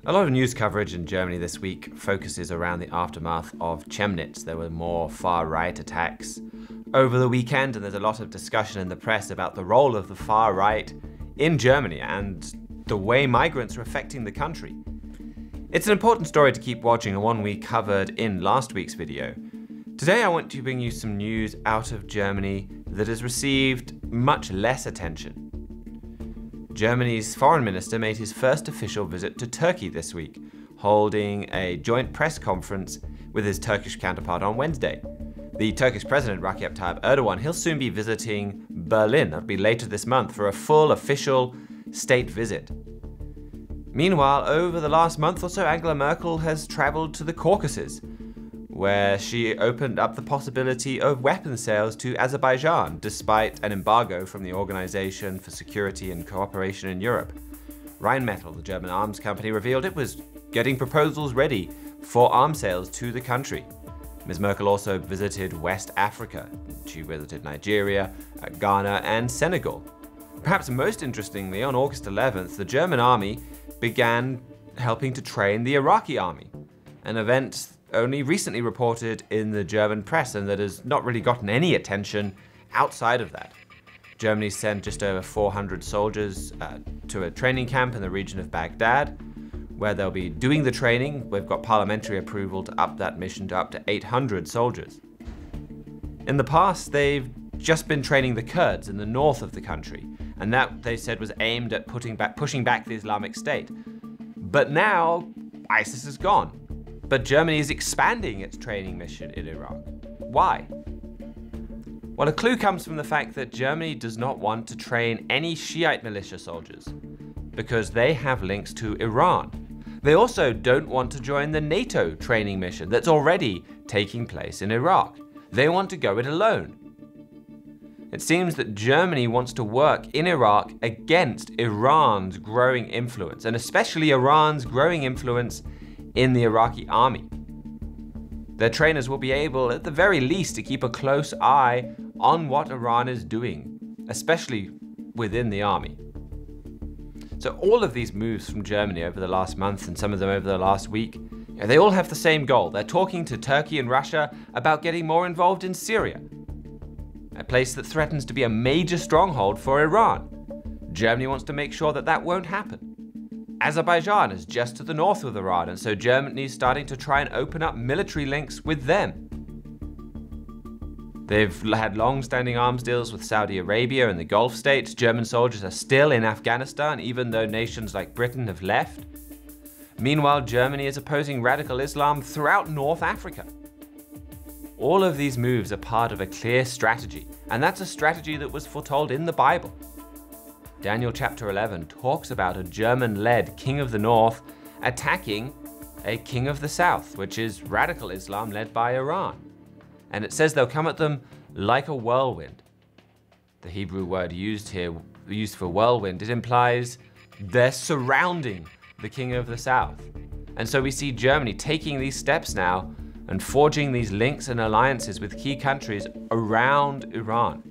A lot of news coverage in Germany this week focuses around the aftermath of Chemnitz. There were more far-right attacks over the weekend, and there's a lot of discussion in the press about the role of the far-right in Germany and the way migrants are affecting the country. It's an important story to keep watching, and one we covered in last week's video. Today I want to bring you some news out of Germany that has received much less attention. Germany's foreign minister made his first official visit to Turkey this week, holding a joint press conference with his Turkish counterpart on Wednesday. The Turkish president, Recep Tayyip Erdogan, he'll soon be visiting Berlin. That'll be later this month for a full official state visit. Meanwhile, over the last month or so, Angela Merkel has traveled to the Caucasus, where she opened up the possibility of weapons sales to Azerbaijan, despite an embargo from the Organization for Security and Cooperation in Europe. Rheinmetall, the German arms company, revealed it was getting proposals ready for arms sales to the country. Ms. Merkel also visited West Africa. She visited Nigeria, Ghana, and Senegal. Perhaps most interestingly, on August 11th, the German army began helping to train the Iraqi army, an event only recently reported in the German press and that has not really gotten any attention outside of that. Germany sent just over 400 soldiers to a training camp in the region of Baghdad, where they'll be doing the training. We've got parliamentary approval to up that mission to up to 800 soldiers. In the past, they've just been training the Kurds in the north of the country, and that, they said, was aimed at pushing back the Islamic State. But now, ISIS is gone. But Germany is expanding its training mission in Iraq. Why? Well, a clue comes from the fact that Germany does not want to train any Shiite militia soldiers because they have links to Iran. They also don't want to join the NATO training mission that's already taking place in Iraq. They want to go it alone. It seems that Germany wants to work in Iraq against Iran's growing influence, and especially Iran's growing influence in the Iraqi army. Their trainers will be able, at the very least, to keep a close eye on what Iran is doing, especially within the army. So all of these moves from Germany over the last month, and some of them over the last week, they all have the same goal. They're talking to Turkey and Russia about getting more involved in Syria, a place that threatens to be a major stronghold for Iran. Germany wants to make sure that that won't happen. Azerbaijan is just to the north of Iran, and so Germany is starting to try and open up military links with them. They've had long-standing arms deals with Saudi Arabia and the Gulf states. German soldiers are still in Afghanistan, even though nations like Britain have left. Meanwhile, Germany is opposing radical Islam throughout North Africa. All of these moves are part of a clear strategy, and that's a strategy that was foretold in the Bible. Daniel chapter 11 talks about a German-led king of the north attacking a king of the south, which is radical Islam led by Iran. And it says they'll come at them like a whirlwind. The Hebrew word used for whirlwind, it implies they're surrounding the king of the south. And so we see Germany taking these steps now and forging these links and alliances with key countries around Iran.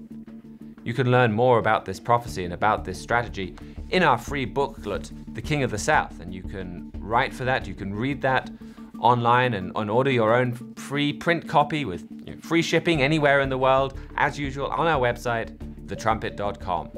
You can learn more about this prophecy and about this strategy in our free booklet, The King of the South, and you can write for that, you can read that online and order your own free print copy with free shipping anywhere in the world, as usual on our website, thetrumpet.com.